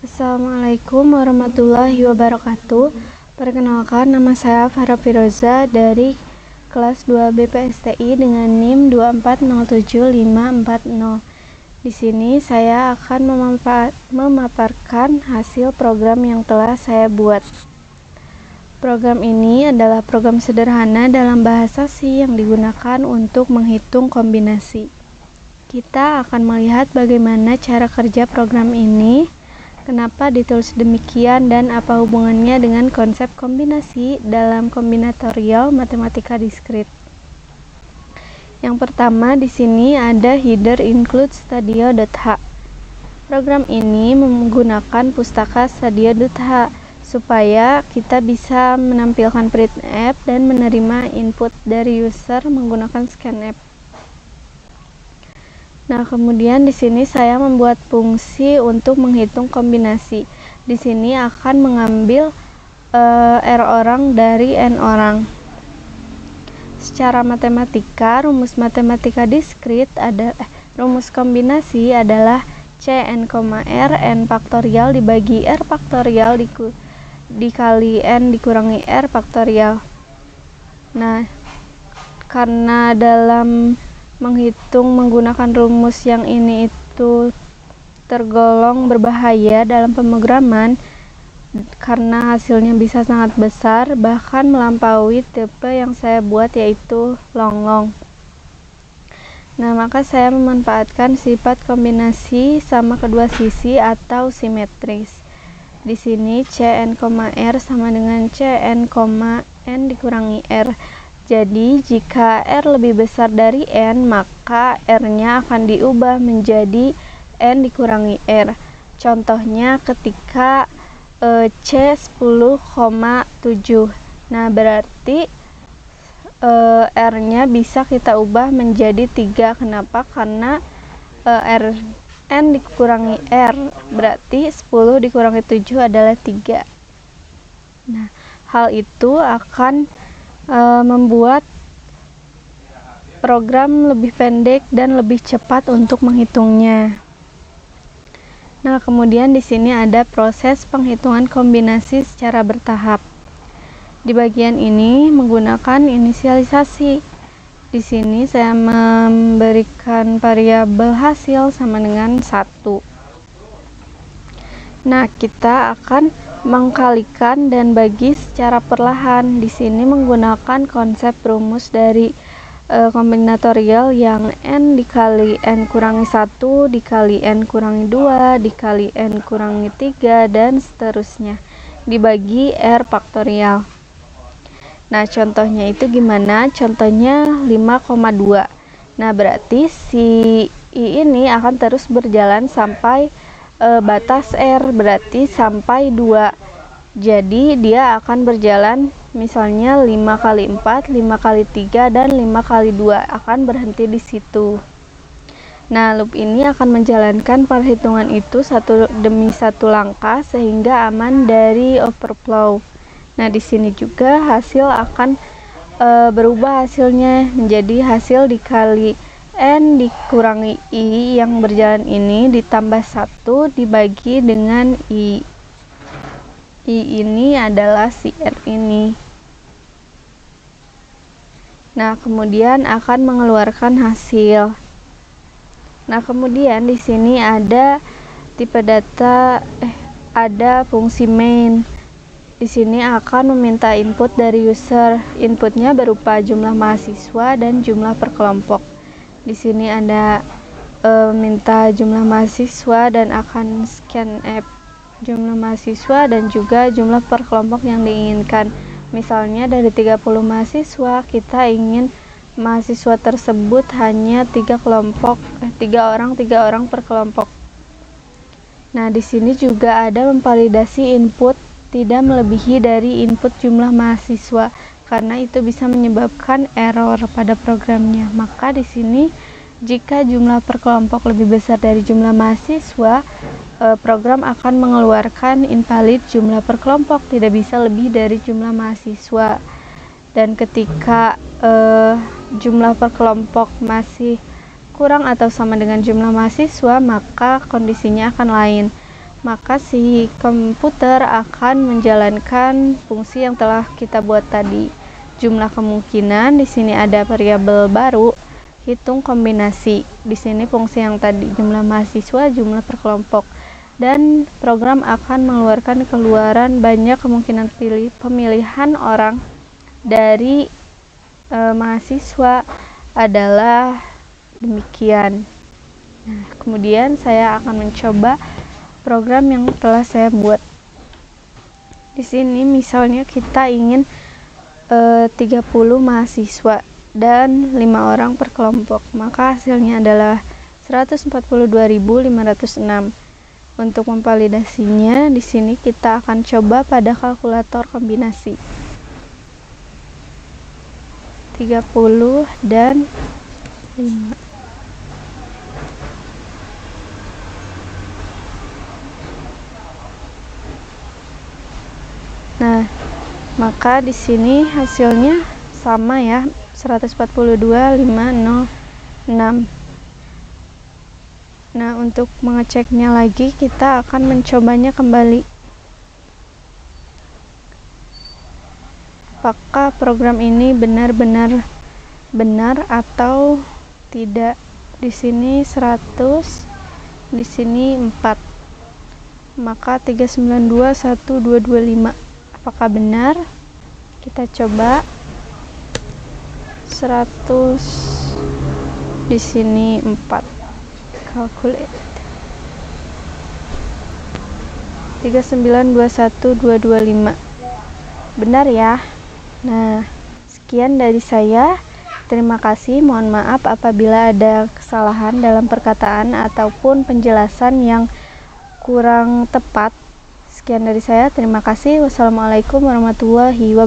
Assalamualaikum warahmatullahi wabarakatuh. Perkenalkan, nama saya Farah Firoza dari kelas 2 BPSTI dengan NIM 2407540. Di sini saya akan memaparkan hasil program yang telah saya buat. Program ini adalah program sederhana dalam bahasa C yang digunakan untuk menghitung kombinasi. Kita akan melihat bagaimana cara kerja program ini, kenapa ditulis demikian, dan apa hubungannya dengan konsep kombinasi dalam kombinatorial matematika diskrit. Yang pertama, di sini ada header include stadio.h. Program ini menggunakan pustaka stadio.h supaya kita bisa menampilkan printf dan menerima input dari user menggunakan scanf. Nah, kemudian di sini saya membuat fungsi untuk menghitung kombinasi. Di sini akan mengambil R orang dari N orang. Secara matematika, rumus matematika diskrit rumus kombinasi adalah Cn, R N faktorial dibagi R faktorial dikali N dikurangi R faktorial. Nah, karena dalam menghitung menggunakan rumus yang ini itu tergolong berbahaya dalam pemrograman karena hasilnya bisa sangat besar, bahkan melampaui tipe yang saya buat, yaitu long-long. Nah, maka saya memanfaatkan sifat kombinasi sama kedua sisi atau simetris. Di sini Cn, R sama dengan Cn, N dikurangi R. Jadi, jika R lebih besar dari N, maka R-nya akan diubah menjadi N dikurangi R. Contohnya ketika C 10,7. Nah, berarti R-nya bisa kita ubah menjadi 3. Kenapa? Karena N dikurangi R, berarti 10 dikurangi 7 adalah 3. Nah, hal itu akan membuat program lebih pendek dan lebih cepat untuk menghitungnya. Nah, kemudian di sini ada proses penghitungan kombinasi secara bertahap. Di bagian ini menggunakan inisialisasi. Di sini saya memberikan variabel hasil sama dengan 1. Nah, kita akan mengkalikan dan bagi secara perlahan. Di sini menggunakan konsep rumus dari kombinatorial yang N dikali N kurangi 1 dikali N kurangi 2 dikali N kurangi 3 dan seterusnya dibagi R faktorial. Nah, contohnya itu gimana? Contohnya 5,2. Nah, berarti si I ini akan terus berjalan sampai batas R, berarti sampai 2. Jadi dia akan berjalan misalnya 5 kali 4, 5 kali 3, dan 5 kali 2 akan berhenti di situ. Nah, loop ini akan menjalankan perhitungan itu satu demi satu langkah sehingga aman dari overflow. Nah, di sini juga hasil akan berubah hasilnya menjadi hasil dikali N dikurangi I yang berjalan ini ditambah 1 dibagi dengan I. I ini adalah si R ini. Nah, kemudian akan mengeluarkan hasil. Nah, kemudian di sini ada tipe data ada fungsi main. Di sini akan meminta input dari user. Inputnya berupa jumlah mahasiswa dan jumlah per kelompok. Di sini ada minta jumlah mahasiswa dan akan scanf jumlah mahasiswa dan juga jumlah per kelompok yang diinginkan. Misalnya dari 30 mahasiswa, kita ingin mahasiswa tersebut hanya 3 orang per kelompok. Nah, di sini juga ada memvalidasi input tidak melebihi dari input jumlah mahasiswa, karena itu bisa menyebabkan error pada programnya. Maka di sini jika jumlah per kelompok lebih besar dari jumlah mahasiswa, program akan mengeluarkan invalid jumlah per kelompok, tidak bisa lebih dari jumlah mahasiswa. Dan ketika jumlah per kelompok masih kurang atau sama dengan jumlah mahasiswa, maka kondisinya akan lain. maka si komputer akan menjalankan fungsi yang telah kita buat tadi. Jumlah kemungkinan, di sini ada variabel baru, hitung kombinasi. Di sini fungsi yang tadi, jumlah mahasiswa, jumlah per kelompok. Dan program akan mengeluarkan keluaran banyak kemungkinan pemilihan orang dari mahasiswa adalah demikian. Nah, kemudian saya akan mencoba program yang telah saya buat. Di sini misalnya kita ingin 30 mahasiswa dan 5 orang per kelompok, maka hasilnya adalah 142.506. Untuk memvalidasinya, di sini kita akan coba pada kalkulator kombinasi. 30 dan 5. Nah, maka di sini hasilnya sama ya, 142.506. Nah, untuk mengeceknya lagi, kita akan mencobanya kembali. Apakah program ini benar-benar benar atau tidak? Di sini 100, di sini 4. Maka 3921225. Apakah benar? Kita coba. 100, di sini 4. Calculate. 3921225. Benar ya? Nah, sekian dari saya. Terima kasih. Mohon maaf apabila ada kesalahan dalam perkataan ataupun penjelasan yang kurang tepat. Sekian dari saya. Terima kasih. Wassalamualaikum warahmatullahi wabarakatuh.